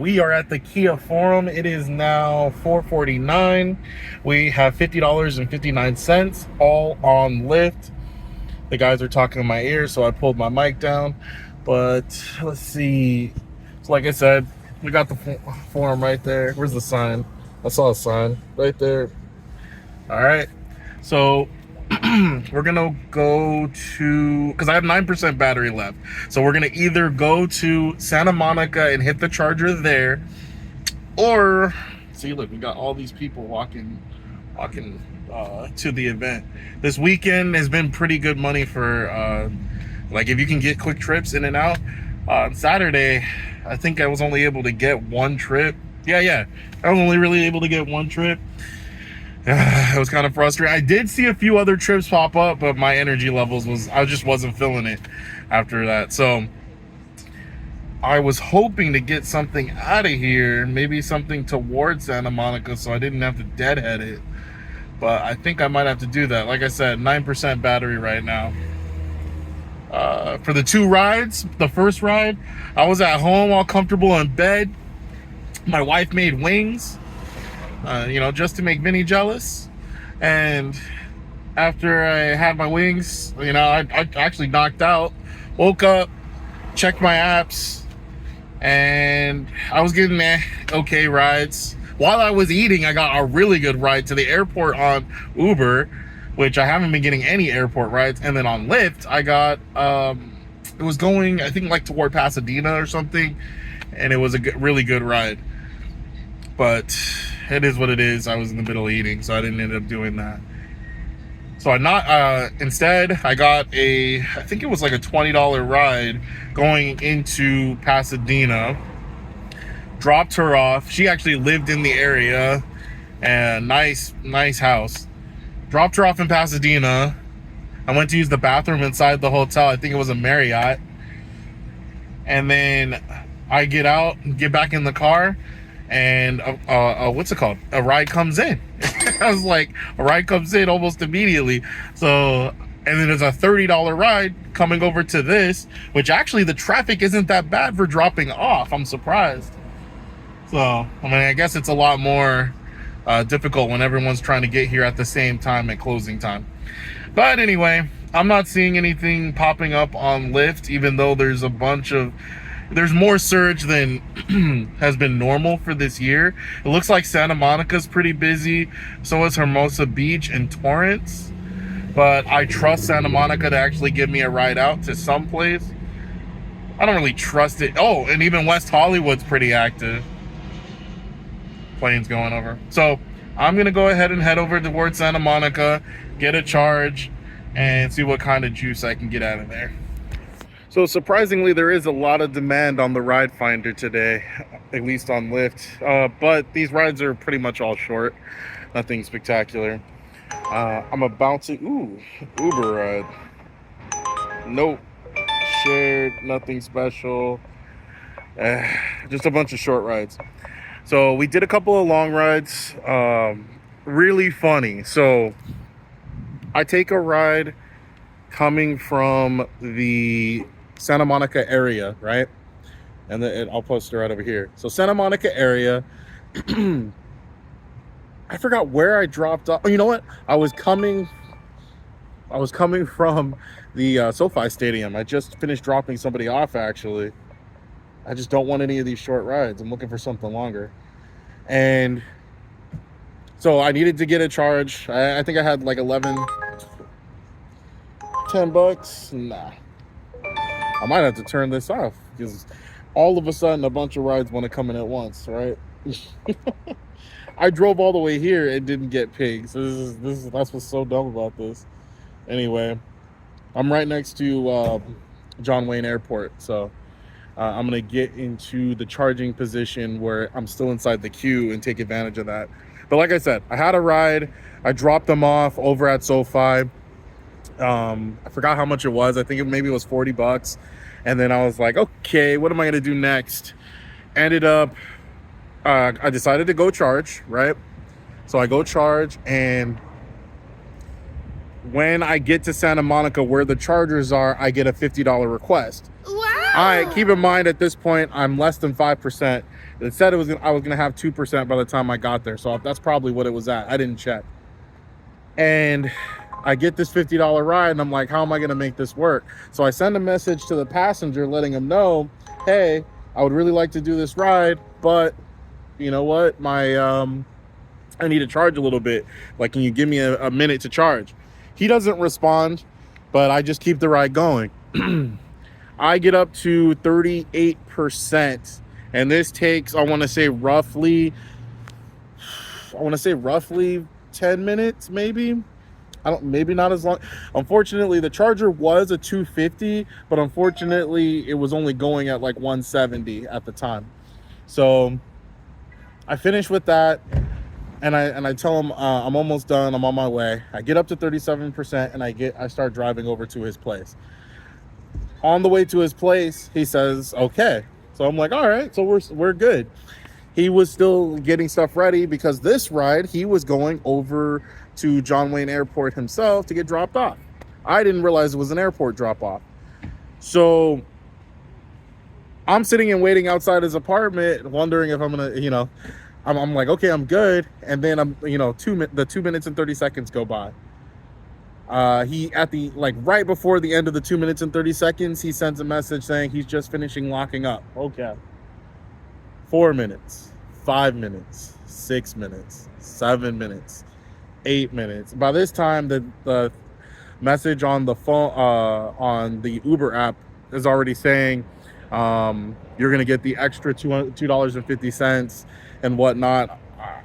We are at the Kia Forum. It is now 4:49. We have $50.59 all on Lyft. The guys are talking in my ear, so I pulled my mic down. But let's see. So like I said, we got the forum right there. Where's the sign? I saw a sign right there. All right. So we're gonna go to, because I have 9% battery left, so we're gonna either go to Santa Monica and hit the charger there, or see, look, we got all these people walking to the event. This weekend has been pretty good money for like, if you can get quick trips in and out. On Saturday, I think I was only able to get one trip. I was only really able to get one trip. It was kind of frustrating. I did see a few other trips pop up, but my energy levels I just wasn't feeling it after that. So I was hoping to get something out of here, maybe something towards Santa Monica, so I didn't have to deadhead it. But I think I might have to do that. Like I said, 9% battery right now. For the two rides, the first ride, I was at home all comfortable in bed. My wife made wings, just to make Vinny jealous. And after I had my wings, I actually knocked out, woke up, checked my apps, and I was getting okay rides. While I was eating, I got a really good ride to the airport on Uber, which I haven't been getting any airport rides. And then on Lyft, I got, it was going, I think, like toward Pasadena or something, and it was a really good ride. But it is what it is. I was in the middle of eating, so I didn't end up doing that. So instead, I got I think it was like a $20 ride going into Pasadena. Dropped her off. She actually lived in the area, and nice house. Dropped her off in Pasadena. I went to use the bathroom inside the hotel. I think it was a Marriott. And then I get out, get back in the car, and what's it called? A ride comes in. I was like, a ride comes in almost immediately. So, and then there's a $30 ride coming over to this, which actually the traffic isn't that bad for dropping off. I'm surprised. So, I guess it's a lot more difficult when everyone's trying to get here at the same time at closing time. But anyway, I'm not seeing anything popping up on Lyft, even though there's more surge than has been normal for this year. It looks like Santa Monica's pretty busy. So is Hermosa Beach and Torrance. But I trust Santa Monica to actually give me a ride out to someplace. I don't really trust it. Oh, and even West Hollywood's pretty active. Planes going over. So I'm going to go ahead and head over towards Santa Monica, get a charge, and see what kind of juice I can get out of there. So surprisingly, there is a lot of demand on the ride finder today, at least on Lyft. But these rides are pretty much all short. Nothing spectacular. I'm about to, Uber ride. Nope. Shared, nothing special. Just a bunch of short rides. So we did a couple of long rides. Really funny. So I take a ride coming from the Santa Monica area, right? And I'll post it right over here. So Santa Monica area. I forgot where I dropped off. Oh, you know what? I was coming from the SoFi Stadium. I just finished dropping somebody off, actually. I just don't want any of these short rides. I'm looking for something longer. And so I needed to get a charge. I think I had like $10. Nah. I might have to turn this off because all of a sudden a bunch of rides want to come in at once, right? I drove all the way here and didn't get pigs. That's what's so dumb about this. Anyway, I'm right next to John Wayne Airport, so I'm gonna get into the charging position where I'm still inside the queue and take advantage of that. But like I said, I had a ride. I dropped them off over at SoFi. I forgot how much it was. I think maybe it was $40. And then I was like, okay, what am I gonna do next? Ended up, I decided to go charge, right? So I go charge, and when I get to Santa Monica where the chargers are, I get a $50 request. Wow. All right, keep in mind at this point, I'm less than 5% It said I was gonna have 2% by the time I got there, so that's probably what it was at. I didn't check. And I get this $50 ride, and I'm like, how am I gonna make this work? So I send a message to the passenger letting him know, hey, I would really like to do this ride, but you know what, I need to charge a little bit. Like, can you give me a minute to charge? He doesn't respond, but I just keep the ride going. I get up to 38%, and this takes, I want to say roughly 10 minutes, maybe. Maybe not as long. Unfortunately, the charger was a 250, but unfortunately, it was only going at like 170 at the time. So I finished with that, and I tell him I'm almost done. I'm on my way. I get up to 37%, and I start driving over to his place. On the way to his place, he says, "Okay." So I'm like, "All right, so we're good." He was still getting stuff ready because this ride, he was going over to John Wayne Airport himself to get dropped off. I didn't realize it was an airport drop off. So I'm sitting and waiting outside his apartment, wondering if I'm gonna, I'm like, okay, I'm good. And then the 2 minutes and 30 seconds go by. He right before the end of the 2 minutes and 30 seconds, he sends a message saying he's just finishing locking up. Okay. 4 minutes, 5 minutes, 6 minutes, 7 minutes, 8 minutes. By this time, the message on the phone, on the Uber app, is already saying you're gonna get the extra $2.50 and whatnot.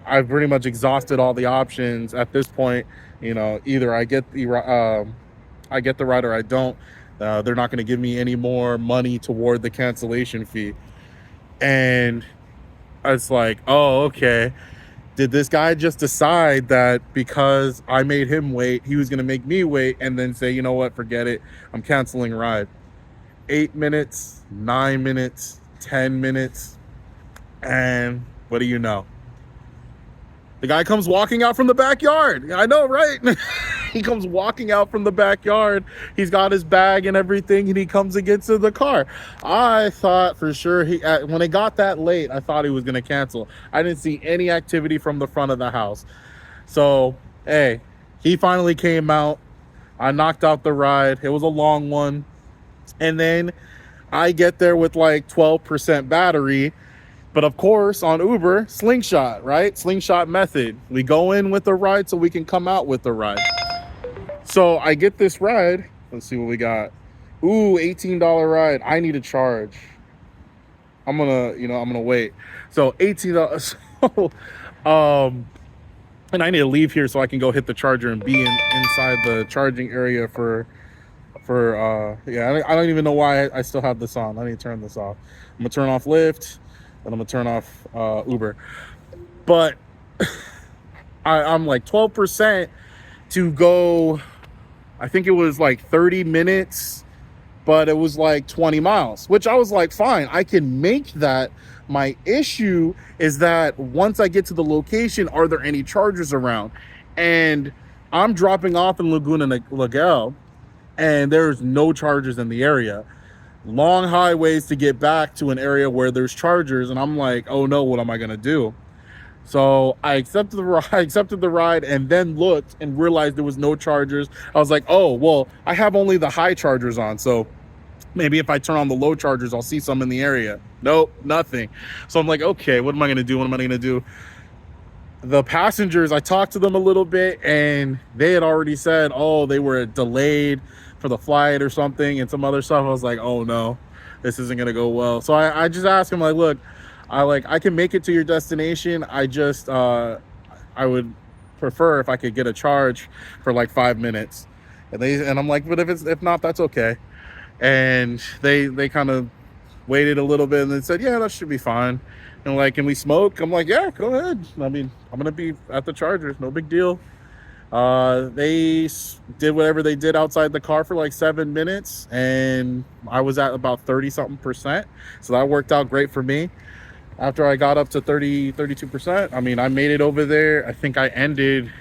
I've pretty much exhausted all the options at this point. Either I get the ride or I don't. They're not going to give me any more money toward the cancellation fee. And it's like, oh, okay. Did this guy just decide that because I made him wait, he was going to make me wait and then say, you know what, forget it, I'm canceling ride? 8 minutes, 9 minutes, 10 minutes. And what do you know? The guy comes walking out from the backyard. I know, right? He comes walking out from the backyard. He's got his bag and everything, and he comes and gets in the car. I thought for sure when it got that late, I thought he was going to cancel. I didn't see any activity from the front of the house. So, hey, he finally came out. I knocked out the ride. It was a long one. And then I get there with like 12% battery. But of course, on Uber, slingshot, right? Slingshot method. We go in with the ride so we can come out with the ride. So I get this ride. Let's see what we got. Ooh, $18 ride. I need to charge. I'm gonna wait. So $18. And I need to leave here so I can go hit the charger and be inside the charging area I don't even know why I still have this on. I need to turn this off. I'm gonna turn off Lyft. And I'm gonna turn off Uber. But I'm like 12% to go. I think it was like 30 minutes, but it was like 20 miles, which I was like, fine, I can make that. My issue is that once I get to the location, are there any chargers around? And I'm dropping off in Laguna Niguel, and there's no chargers in the area. Long highways to get back to an area where there's chargers, and I'm like, oh no, what am I gonna do? So I accepted the ride, and then looked and realized there was no chargers. I was like, oh well, I have only the high chargers on, so maybe if I turn on the low chargers, I'll see some in the area. Nope, nothing. So I'm like, okay, what am I gonna do? The passengers, I talked to them a little bit, and they had already said, oh, they were delayed for the flight or something and some other stuff. I was like, oh no, this isn't gonna go well. So I just asked him, like, look, I can make it to your destination. I just I would prefer if I could get a charge for like 5 minutes. And I'm like, but if not, that's okay. And they kind of waited a little bit and then said, yeah, that should be fine. And like, can we smoke? I'm like, yeah, go ahead. I mean, I'm gonna be at the chargers, no big deal. They did whatever they did outside the car for like 7 minutes, and I was at about 30-something%. So that worked out great for me. After I got up to 32%, I mean, I made it over there. I think I ended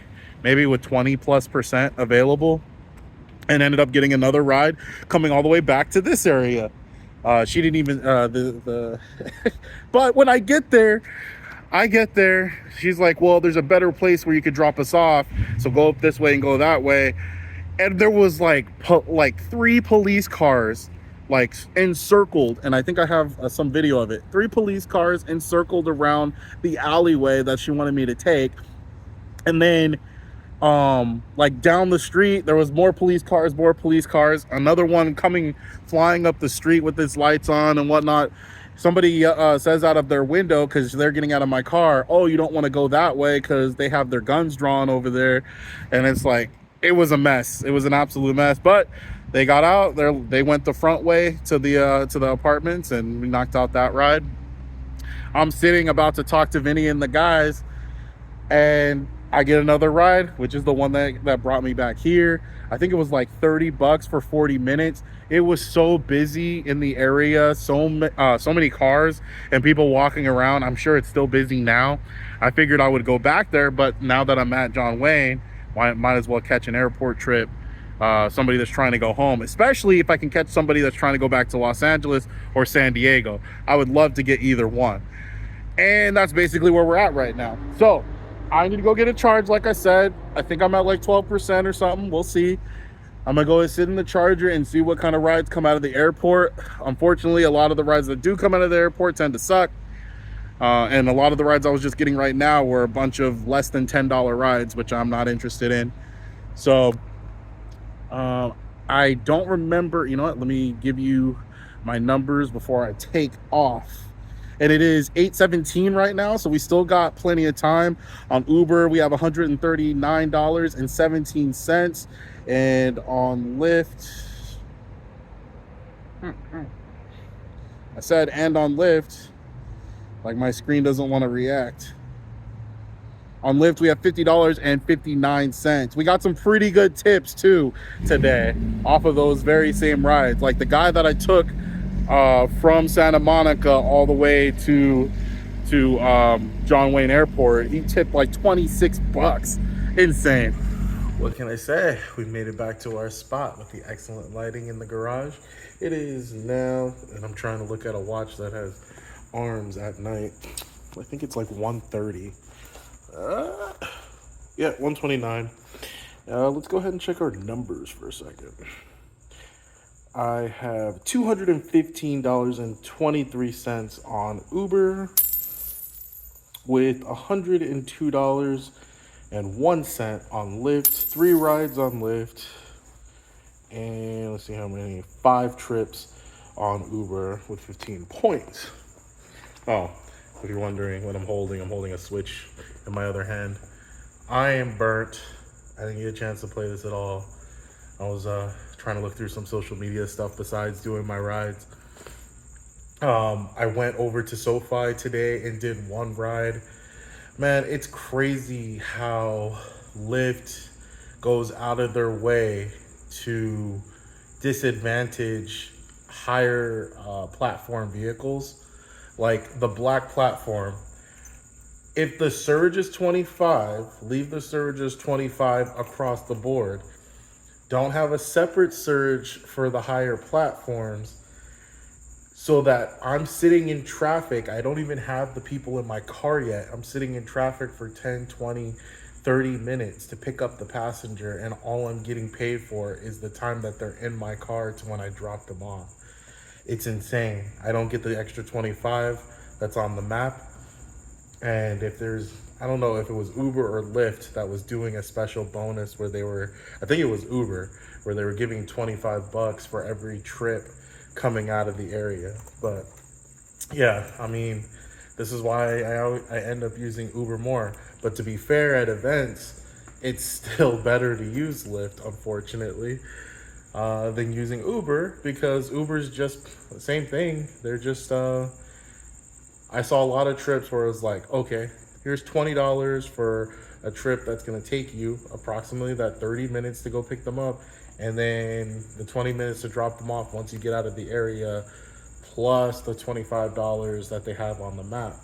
maybe with 20+% available, and ended up getting another ride coming all the way back to this area. She didn't even the but when I get there, she's like, well, there's a better place where you could drop us off, so go up this way and go that way. And there was like 3 police cars like encircled, and I think I have some video of it. 3 police cars encircled around the alleyway that she wanted me to take. And then like down the street there was more police cars, another one coming flying up the street with its lights on and whatnot. Somebody says out of their window, because they're getting out of my car, oh, you don't want to go that way because they have their guns drawn over there. And it's like, it was a mess. It was an absolute mess. But they got out there, they went the front way to the apartments, and we knocked out that ride. I'm sitting about to talk to Vinny and the guys, and I get another ride, which is the one that brought me back here. I think it was like $30 for 40 minutes. It was so busy in the area, so many cars and people walking around. I'm sure it's still busy now. I figured I would go back there, but now that I'm at John Wayne, might as well catch an airport trip. Somebody that's trying to go home, especially if I can catch somebody that's trying to go back to Los Angeles or San Diego. I would love to get either one. And that's basically where we're at right now. So I need to go get a charge. Like I said, I think I'm at like 12% or something. We'll see. I'm gonna go sit in the charger and see what kind of rides come out of the airport. Unfortunately, a lot of the rides that do come out of the airport tend to suck. And a lot of the rides I was just getting right now were a bunch of less than $10 rides, which I'm not interested in. So I don't remember. You know what? Let me give you my numbers before I take off. And it is 8:17 right now, so we still got plenty of time. On Uber, we have $139.17, and on Lyft, I said, and on Lyft, like my screen doesn't want to react. On Lyft, we have $50.59. We got some pretty good tips too today off of those very same rides. Like the guy that I took from Santa Monica all the way to John Wayne Airport, he tipped like $26. Insane. What can I say? We made it back to our spot with the excellent lighting in the garage. It is now, and I'm trying to look at a watch that has arms at night. I think it's like 1:30. Yeah, 1:29. Let's go ahead and check our numbers for a second. I have $215.23 on Uber, with $102.01 on Lyft. 3 rides on Lyft, and let's see how many. 5 trips on Uber with 15 points. Oh, if you're wondering what I'm holding a Switch in my other hand. I am burnt. I didn't get a chance to play this at all. I was trying to look through some social media stuff besides doing my rides. I went over to SoFi today and did 1 ride. Man, it's crazy how Lyft goes out of their way to disadvantage higher platform vehicles, like the black platform. If the surge is 25, leave the surge as 25 across the board. Don't have a separate surge for the higher platforms, so that I'm sitting in traffic. I don't even have the people in my car yet. I'm sitting in traffic for 10, 20, 30 minutes to pick up the passenger, and all I'm getting paid for is the time that they're in my car to when I drop them off. It's insane. I don't get the extra 25 that's on the map. And if there's, I don't know if it was Uber or Lyft that was doing a special bonus where they were, I think it was Uber, where they were giving $25 for every trip coming out of the area. But yeah, I mean, this is why I end up using Uber more. But to be fair, at events, it's still better to use Lyft, unfortunately, than using Uber, because Uber's just the same thing. They're just, I saw a lot of trips where it was like, okay, here's $20 for a trip that's going to take you approximately that 30 minutes to go pick them up, and then the 20 minutes to drop them off once you get out of the area, plus the $25 that they have on the map.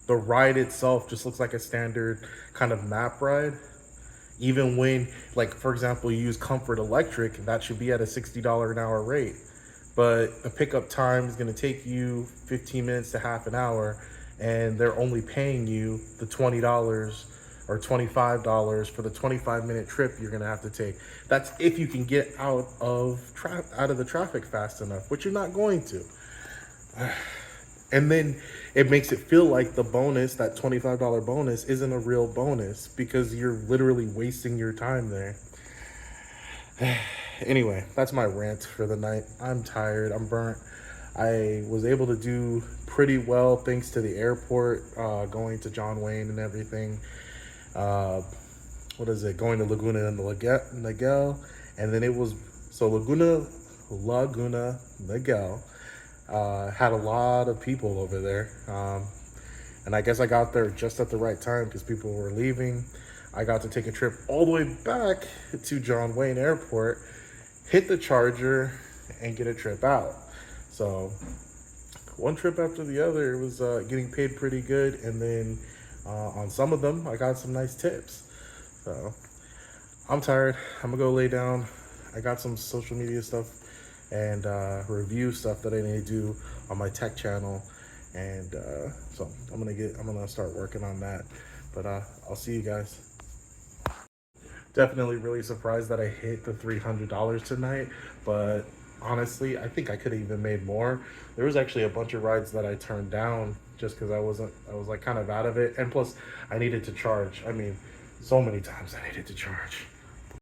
The ride itself just looks like a standard kind of map ride. Even when, like, for example, you use Comfort Electric, that should be at a $60 an hour rate. but the pickup time is going to take you 15 minutes to half an hour, and they're only paying you the $20 or $25 for the 25-minute trip you're going to have to take. That's if you can get out of the traffic fast enough, which you're not going to. And then it makes it feel like the bonus, that $25 bonus, isn't a real bonus because you're literally wasting your time there. Anyway, that's my rant for the night. I'm tired. I'm burnt. I was able to do pretty well thanks to the airport, going to John Wayne and everything. Uh, what is it? Going to Laguna and Niguel. And then it was, so Laguna Niguel had a lot of people over there. And I guess I got there just at the right time because people were leaving. I got to take a trip all the way back to John Wayne Airport, hit the charger, and get a trip out. So one trip after the other, it was getting paid pretty good. And then on some of them, I got some nice tips. So I'm tired. I'm gonna go lay down. I got some social media stuff and review stuff that I need to do on my tech channel, and so I'm gonna start working on that. But I'll see you guys. Definitely really surprised that I hit the $300 tonight, but honestly, I think I could have even made more. There was actually a bunch of rides that I turned down just because I was like kind of out of it, and plus I needed to charge. I mean, so many times I needed to charge.